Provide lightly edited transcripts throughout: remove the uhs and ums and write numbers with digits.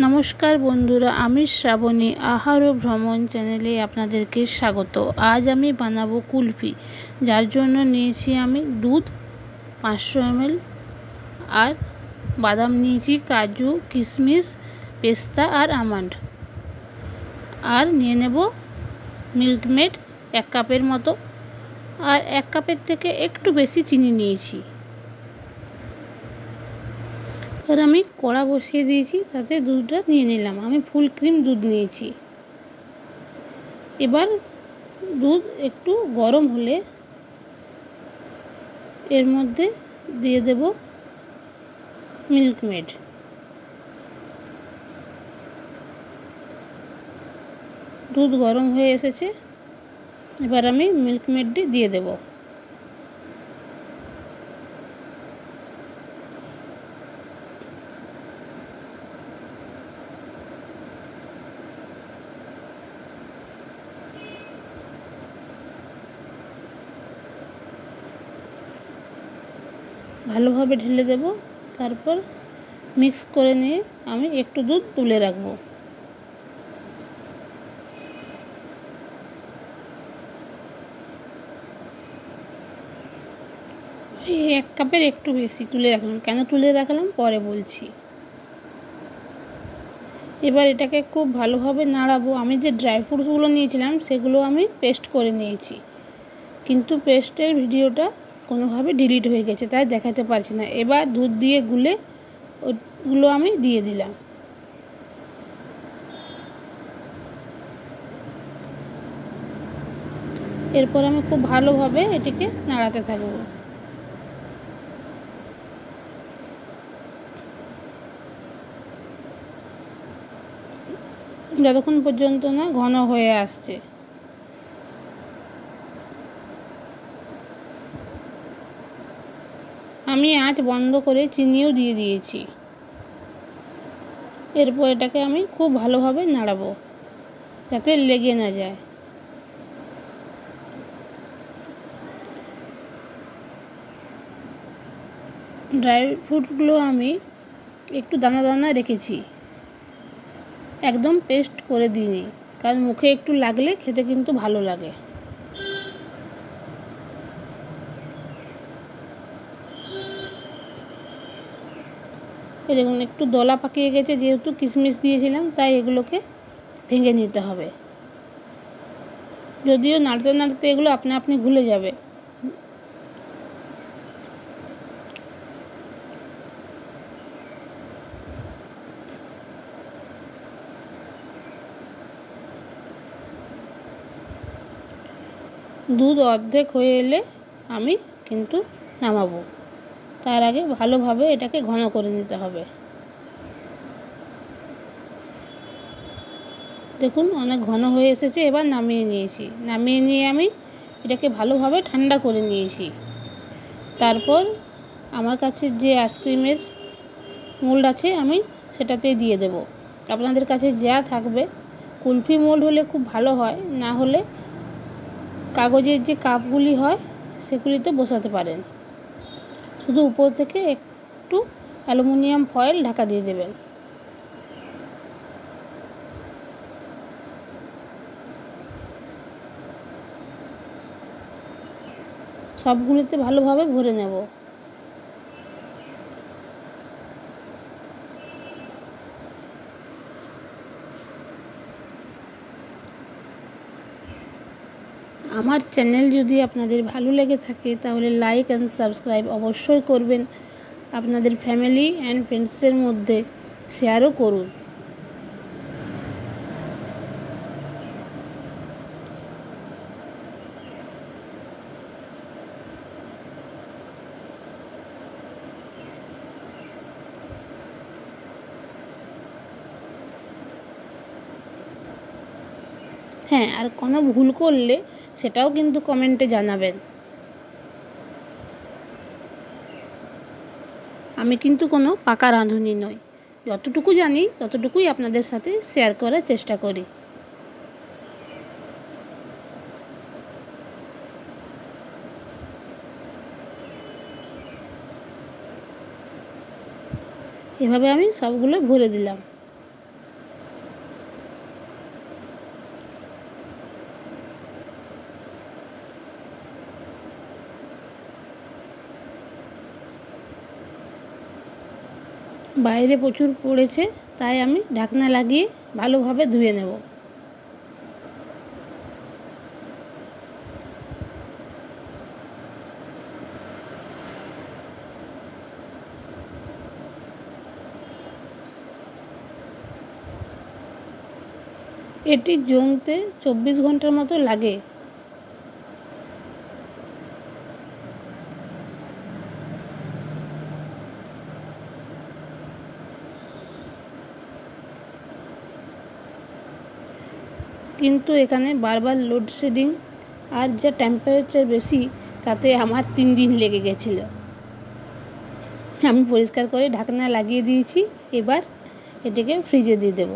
নমস্কার বন্ধুরা, আমি শ্রাবণী আহার ও ভ্রমণ চ্যানেলে আপনাদেরকে স্বাগত। আজ আমি বানাবো কুলফি, যার জন্য নিয়েছি আমি দুধ 500 ml, আর বাদাম নিয়েছি, কাজু, কিশমিশ, পেস্তা আর আমন্ড, আর নিয়ে নেব মিল্কমেড 1 কাপের মতো, আর 1 কাপের থেকে একটু বেশি চিনি নিয়েছি। এবার আমি কড়া বসিয়ে দিয়েছি, তাতে দুধটা নিয়ে নিলাম। আমি ফুল ক্রিম দুধ নিয়েছি। এবার দুধ একটু গরম হলে এর মধ্যে দিয়ে দেব মিল্কমেড। দুধ গরম হয়ে এসেছে, এবার আমি মিল্কমেডটি দিয়ে দেব। ভালোভাবে ঢেলে দেব, তারপর মিক্স করে নিয়ে আমি একটু দুধ তুলে রাখবো। এই 1 কাপের একটু বেশি তুলে রাখলাম। কেন তুলে রাখলাম পরে বলছি। এবার এটাকে খুব ভালোভাবে নাড়াবো। আমি যে ড্রাই ফ্রুটসগুলো নিয়েছিলাম সেগুলো আমি পেস্ট করে নিয়েছি, কিন্তু পেস্টের ভিডিওটা কোনোভাবে ডিলিট হয়ে গেছে, তাই দেখাতে পারছি না। এবার দুধ দিয়ে গুলে ওগুলো আমি দিয়ে দিলাম। এরপর আমি খুব ভালোভাবে এটিকে নাড়াতে থাকবো। যতক্ষণ পর্যন্ত না ঘন হয়ে আসছে। আমি আঁচ বন্ধ করে চিনিও দিয়ে দিয়েছি। এরপর এটাকে আমি খুব ভালোভাবে নাড়াবো, যাতে লেগে না যায়। ড্রাই ফ্রুটগুলো আমি একটু দানা দানা রেখেছি, একদম পেস্ট করে দিইনি, কারণ মুখে একটু লাগলে খেতে কিন্তু ভালো লাগে। এই দেখুন একটু দলা পাকিয়ে গেছে, যেহেতু কিশমিশ দিয়েছিলাম তাই এগুলোকে ভেঙে নিতে হবে। যদিও নাড়তে নাড়তে এগুলো আপনা আপনি ঘুলে যাবে। দুধ অর্ধেক হয়ে এলে আমি কিন্তু নামাবো। তার আগে ভালোভাবে এটাকে ঘন করে নিতে হবে। দেখুন অনেক ঘন হয়ে এসেছে। এবার নামিয়ে নিয়েছি। নামিয়ে নিয়ে আমি এটাকে ভালোভাবে ঠান্ডা করে নিয়েছি। তারপর আমার কাছে যে আইসক্রিমের মোল্ড আছে আমি সেটাতে দিয়ে দেব। আপনাদের কাছে যা থাকবে, কুলফি মোল্ড হলে খুব ভালো হয়, না হলে কাগজের যে কাপগুলি হয় সেগুলিতে বসাতে পারেন। শুধু উপর থেকে একটু অ্যালুমিনিয়াম ফয়েল ঢাকা দিয়ে দেবেন। সবগুলিতে ভালোভাবে ভরে নেব। আমার চ্যানেল যদি আপনাদের ভালো লেগে থাকে তাহলে লাইক অ্যান্ড সাবস্ক্রাইব অবশ্যই করবেন। আপনাদের ফ্যামিলি অ্যান্ড ফ্রেন্ডসের মধ্যে শেয়ারও করুন। হ্যাঁ, আর কোনো ভুল করলে সেটাও কিন্তু কমেন্টে জানাবেন। আমি কিন্তু কোনো পাকা রাঁধুনি নই, যতটুকু জানি ততটুকুই আপনাদের সাথে শেয়ার করার চেষ্টা করি। এভাবে আমি সবগুলো ভরে দিলাম। বাইরে প্রচুর পড়েছে, তাই আমি ঢাকনা লাগিয়ে ভালোভাবে ধুয়ে নেব। এটি জমতে 24 ঘন্টার মতো লাগে। কিন্তু এখানে বারবার লোডশেডিং আর যা টেম্পারেচার বেশি, তাতে আমার 3 দিন লেগে গেছিলো। আমি পরিষ্কার করে ঢাকনা লাগিয়ে দিয়েছি। এবার এটাকে ফ্রিজে দিয়ে দেব।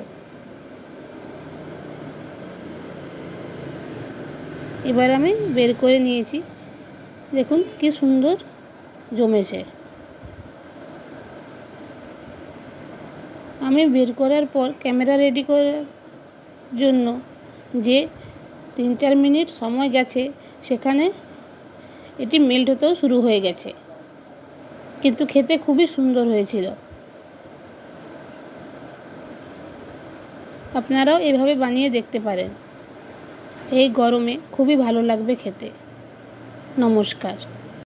এবার আমি বের করে নিয়েছি, দেখুন কি সুন্দর জমেছে। আমি বের করার পর ক্যামেরা রেডি করার জন্য যে 3-4 মিনিট সময় গেছে, সেখানে এটি মেল্ট হতেও শুরু হয়ে গেছে, কিন্তু খেতে খুবই সুন্দর হয়েছিল। আপনারাও এভাবে বানিয়ে দেখতে পারেন। এই গরমে খুবই ভালো লাগবে খেতে। নমস্কার।